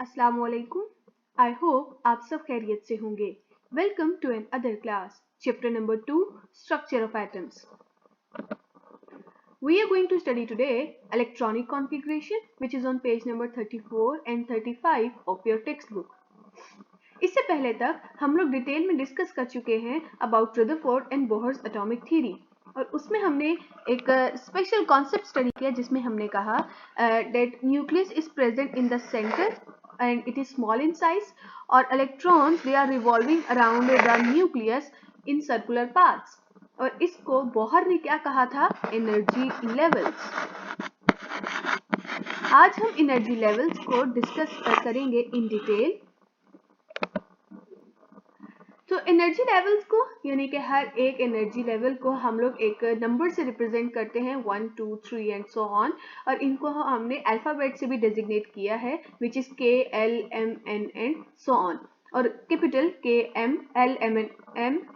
अस्सलाम वालेकुम। I hope आप सब खैरियत से होंगे। Welcome to another class, chapter number 2, structure of atoms. We are going to study today electronic configuration, which is on page number 34 and 35 of your textbook. इससे पहले तक हम लोग डिटेल में डिस्कस कर चुके हैं about Rutherford and Bohr's atomic theory, और उसमें हमने एक स्पेशल कॉन्सेप्ट स्टडी किया जिसमें हमने कहा that nucleus is present in the centre and it is small in size, or electrons they are revolving around the nucleus in circular paths. और इसको बोहर ने क्या कहा था? Energy levels. आज हम एनर्जी लेवल्स को डिस्कस करेंगे इन डिटेल. तो एनर्जी लेवल्स को यानी कि हर एक एनर्जी लेवल को हम लोग एक नंबर से रिप्रेजेंट करते हैं 1, 2, 3 एंड सो ऑन, और इनको हमने अल्फाबेट से भी डेजिग्नेट किया है which is K, L, M, N and so on, और capital K, M, L, M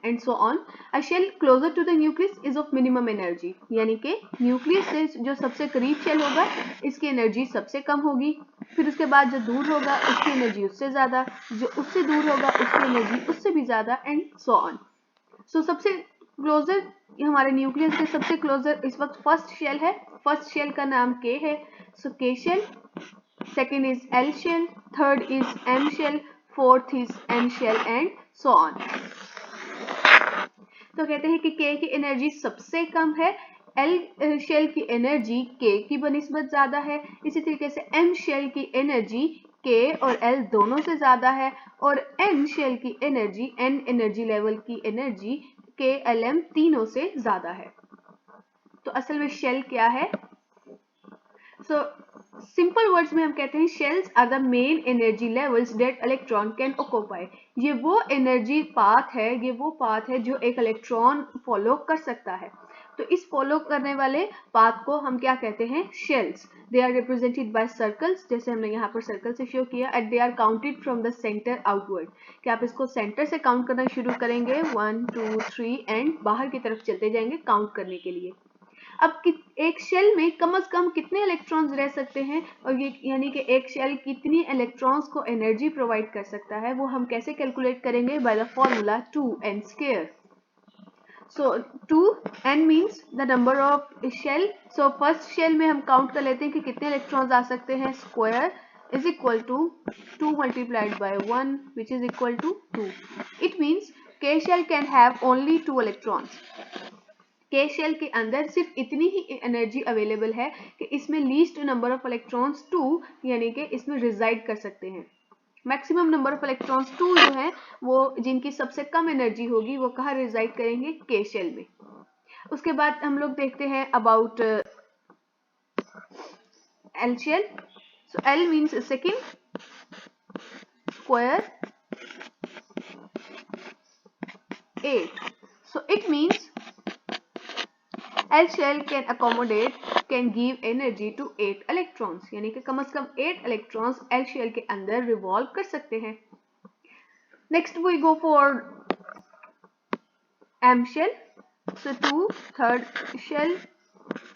and so on. A shell closer to the nucleus is of minimum energy, यानी कि न्यूक्लियस से जो सबसे करीब शेल होगा इसकी एनर्जी सबसे कम होगी. फिर उसके बाद जो दूर होगा उसकी एनर्जी उससे ज्यादा, जो उससे दूर होगा उसकी एनर्जी उससे भी ज्यादा एंड सो ऑन. सो सबसे क्लोजर हमारे न्यूक्लियस के सबसे क्लोजर इस वक्त फर्स्ट शेल है. फर्स्ट शेल का नाम के है, so K shell. Second is L shell, third is M shell, fourth is N shell and so on. तो कहते हैं कि के की एनर्जी सबसे कम है, एल शेल की एनर्जी के की बनिस्बत ज्यादा है, इसी तरीके से एम शेल की एनर्जी के और एल दोनों से ज्यादा है, और एन शेल की एनर्जी, एन एनर्जी लेवल की एनर्जी के, एल, एम तीनों से ज्यादा है. तो असल में शेल क्या है? सो सिंपल वर्ड्स में हम कहते हैं shells are the main energy levels that electron can occupy. ये वो एनर्जी पाथ है, ये वो पाथ है जो एक इलेक्ट्रॉन फॉलो कर सकता है. तो इस फॉलो करने वाले पाथ को हम क्या कहते हैं? Shells. They are represented by circles, जैसे हमने यहाँ पर सर्कल से शो किया, and they are counted from the centre outward. कि आप इसको सेंटर से काउंट करना शुरू करेंगे 1, 2, 3 एंड बाहर की तरफ चलते जाएंगे काउंट करने के लिए. अब एक शेल में कम से कम कितने इलेक्ट्रॉन्स रह सकते हैं, और ये यानी कि एक शेल कितनी इलेक्ट्रॉन्स को एनर्जी प्रोवाइड कर सकता है, वो हम कैसे कैलकुलेट करेंगे? By the formula 2n square. So 2n means the number of shell. So first shell में हम काउंट कर लेते हैं कि कितने इलेक्ट्रॉन्स आ सकते हैं. Square is equal to 2 multiplied by 1 which is equal to 2. It means K shell can have only 2 electrons. के शेल के अंदर सिर्फ इतनी ही एनर्जी अवेलेबल है कि इसमें लीस्ट नंबर ऑफ इलेक्ट्रॉन्स 2 यानी कि इसमें रिजाइड कर सकते हैं. मैक्सिमम नंबर ऑफ इलेक्ट्रॉन्स 2 जो है वो जिनकी सबसे कम एनर्जी होगी वो कहाँ रिजाइड करेंगे? के शेल में. उसके बाद हम लोग देखते हैं about L shell. So L means second, square 8. So it means L shell can give energy to 8 electrons, यानी कि कम से कम 8 electrons L shell के अंदर revolve कर सकते हैं. Next we go for M shell. So 2 third shell,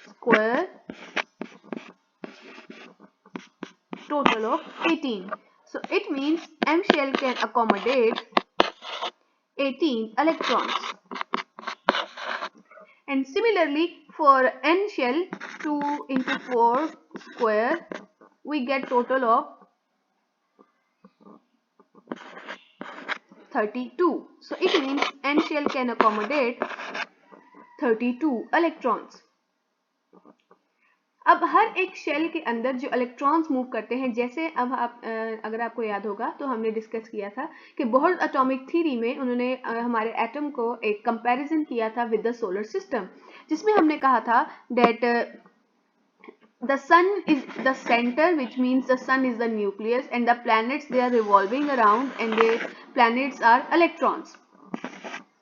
square, total of 18. So it means M shell can accommodate 18 electrons. And similarly for N shell, 2 into 4 square, we get total of 32. So it means N shell can accommodate 32 electrons. अब हर एक shell के अंदर जो electrons move करते हैं, जैसे अब आप अगर आपको याद होगा तो हमने डिस्कस किया था कि बोहर एटॉमिक थ्योरी में उन्होंने हमारे एटम को एक कंपैरिजन किया था विद द सोलर सिस्टम, जिसमें हमने कहा था that the sun is the center, which means the sun is the nucleus, and the planets they are revolving around, and the planets are electrons.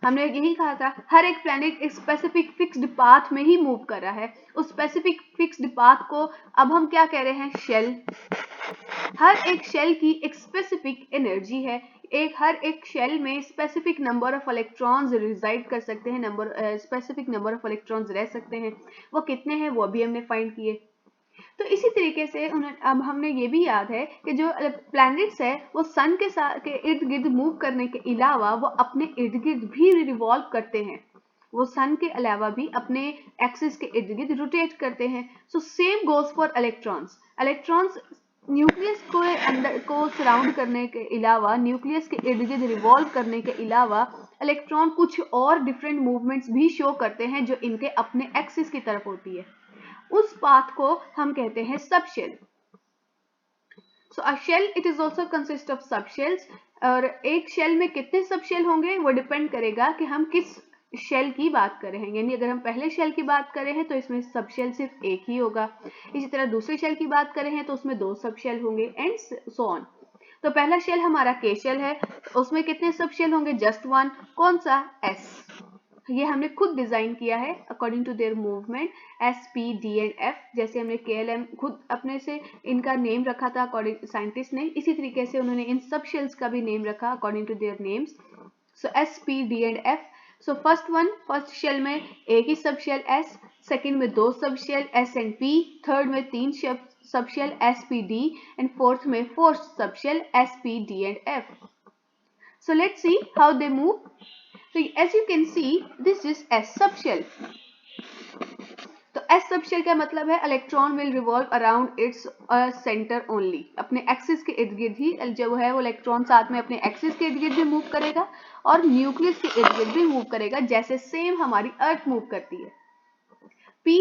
हमने यही कहा था हर एक प्लैनेट एक स्पेसिफिक फिक्स्ड पाथ में ही मूव कर रहा है. उस स्पेसिफिक फिक्स्ड पाथ को अब हम क्या कह रहे हैं? शेल. हर एक शेल की एक स्पेसिफिक एनर्जी है. हर एक शेल में specific number of electrons reside कर सकते हैं, स्पेसिफिक नंबर ऑफ इलेक्ट्रॉन्स रह सकते हैं. वो कितने हैं वो भी हमने फाइंड किए. तो इसी तरीके से अब हमने ये भी याद है कि जो प्लैनेट्स है वो सन के साथ के इर्द गिर्द मूव करने के अलावा वो अपने इर्द गिर्द भी रिवॉल्व करते हैं, वो सन के अलावा भी अपने एक्सिस के इर्द गिर्द रोटेट करते हैं। So same goes for electrons. Electrons nucleus को अंदर को सराउंड करने के अलावा, न्यूक्लियस के इर्द गिर्द रिवॉल्व करने के अलावा इलेक्ट्रॉन कुछ और डिफरेंट मूवमेंट्स भी शो करते हैं जो इनके अपने एक्सिस की तरफ होती है। उस पाथ को हम कहते हैं subshell. So a shell it is also consist of subshells, और एक शेल में कितने सबशेल होंगे वो डिपेंड करेगा कि हम किस शेल की बात कर रहे हैं। यानी अगर हम पहले शेल की बात कर रहे हैं तो इसमें सबशेल सिर्फ एक ही होगा, इसी तरह दूसरे शेल की बात कर रहे हैं तो उसमें 2 सबशेल होंगे, एंड सो ऑन। तो पहला शेल हमारा के शेल है, उसमें कितने सबशेल होंगे? जस्ट 1। कौन सा? एस। ये हमने खुद डिजाइन किया है according to their movement, S, P, D and F. जैसे हमने KLM खुद अपने से इनका नेम रखा था अकॉर्डिंग साइंटिस्ट ने, इसी तरीके से उन्होंने इन सब शेल्स का भी नेम रखा according to their names. So S, P, D and F. So first shell में एक ही सब शेल एस, सेकेंड में 2 subshell S and P, third में 3 subshell S, P, D, and fourth में 4 subshell S, P, D and F. So let's see how they move. So as you can see, this is S subshell. तो S subshell का मतलब है electron will revolve around its centre only. अपने axis के इर्द गिर्द ही जो है वो इलेक्ट्रॉन साथ में अपने एक्सिस के इर्द गिर्द भी मूव करेगा और न्यूक्लियस के इर्द गिर्द भी मूव करेगा, जैसे सेम हमारी अर्थ मूव करती है। P,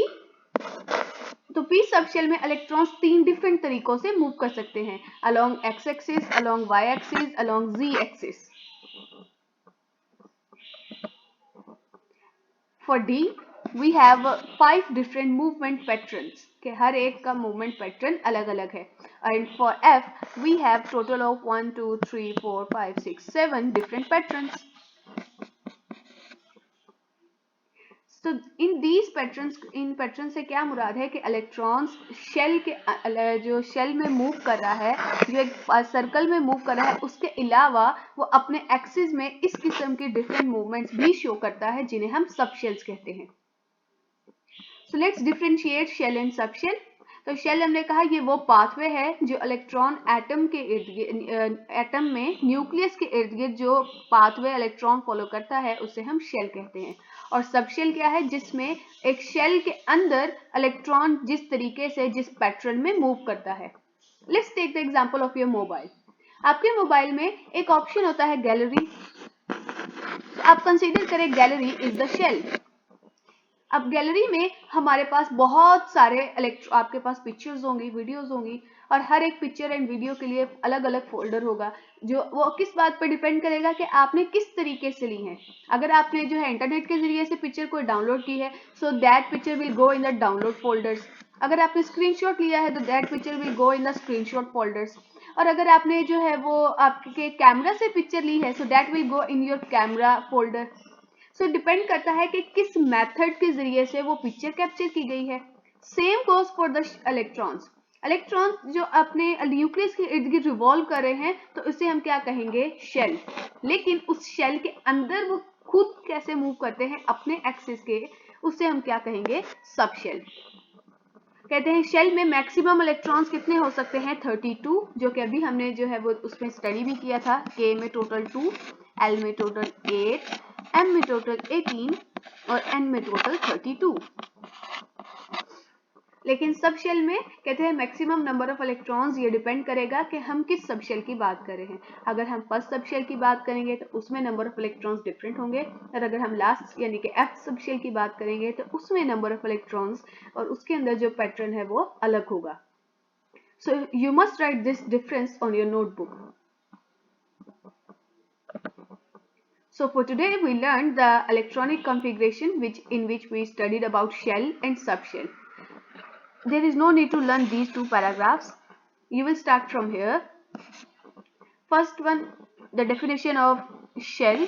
तो P सबशेल में इलेक्ट्रॉन्स 3 डिफरेंट तरीकों से मूव कर सकते हैं, along X axis, along Y axis, along Z axis. For D, we have 5 different movement patterns के हर एक का मूवमेंट पैटर्न अलग अलग है। And for F, we have total of 1 2 3 4 5 6 7 different patterns. तो in these patterns, in pattern से क्या मुराद है कि इलेक्ट्रॉन्स शेल के जो शेल में मूव कर रहा है, जो एक सर्कल में मूव कर रहा है, उसके अलावा वो अपने एक्सिस में इस किस्म के डिफरेंट मूवमेंट्स भी शो करता है जिन्हें हम सबशेल्स कहते हैं। So let's differentiate shell and subshell. तो शेल हमने कहा ये वो पाथवे है जो इलेक्ट्रॉन एटम के एटम में न्यूक्लियस के इर्द गिर्द जो पाथवे इलेक्ट्रॉन फॉलो करता है उसे हम शेल कहते हैं। और सबशेल क्या है? जिसमें एक शेल के अंदर इलेक्ट्रॉन जिस तरीके से जिस पैटर्न में मूव करता है। Let's take the example of your mobile. आपके मोबाइल में एक ऑप्शन होता है गैलरी। आप कंसीडर करें गैलरी इज द शेल। अब गैलरी में हमारे पास बहुत सारे आपके पास पिक्चर्स होंगी, वीडियोस होंगी, और हर एक पिक्चर एंड वीडियो के लिए अलग अलग फोल्डर होगा, जो वो किस बात पर डिपेंड करेगा कि आपने किस तरीके से ली है। अगर आपने जो है इंटरनेट के जरिए से पिक्चर को डाउनलोड की है, so that picture will go in the download folders. अगर आपने स्क्रीनशॉट लिया है तो that picture will go in the screenshot folders. और अगर आपने जो है वो आपके कैमरा से पिक्चर ली है, so that will go in your camera folder. So depend करता है कि किस मेथड के जरिए से वो पिक्चर कैप्चर की गई है। Same goes for the electrons. Electrons जो अपने न्यूक्लियस के इर्द गिर्द रिवॉल्व कर रहे हैं, तो उसे हम क्या कहेंगे? शेल। लेकिन उस शेल के अंदर वो खुद कैसे मूव करते हैं अपने एक्सिस के, उसे हम क्या कहेंगे? सबशेल। कहते हैं शेल में मैक्सिमम इलेक्ट्रॉन्स कितने हो सकते हैं? 32, जो कि अभी हमने जो है वो उसमें स्टडी भी किया था। K में टोटल 2, L में टोटल 8, M में टोटल 18 और N में टोटल 32। लेकिन सब शेल में कहते हैं मैक्सिमम नंबर ऑफ इलेक्ट्रॉन्स, ये डिपेंड करेगा कि हम किस सब शेल की बात कर रहे हैं। अगर हम फर्स्ट सब शेल की बात करेंगे तो उसमें नंबर ऑफ इलेक्ट्रॉन्स डिफरेंट होंगे, और अगर हम लास्ट यानी कि F सब शेल की बात करेंगे तो उसमें नंबर ऑफ इलेक्ट्रॉन्स और उसके अंदर जो पैटर्न है वो अलग होगा। So you must write this difference on your notebook. So for today we learned the electronic configuration in which we studied about shell and subshell. There is no need to learn these 2 paragraphs. You will start from here. First one, the definition of shell,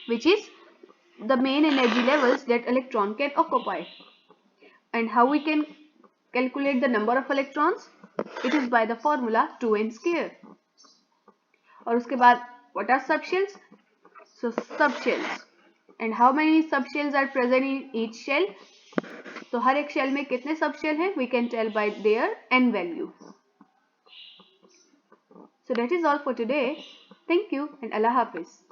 which is the main energy levels that electron can occupy. And how we can calculate the number of electrons? It is by the formula 2n square. और उसके बाद what are subshells? So subshells. And how many subshells are present in each shell? तो हर एक shell में कितने subshell हैं, we can tell by their n value. So that is all for today. Thank you and Allah Hafiz.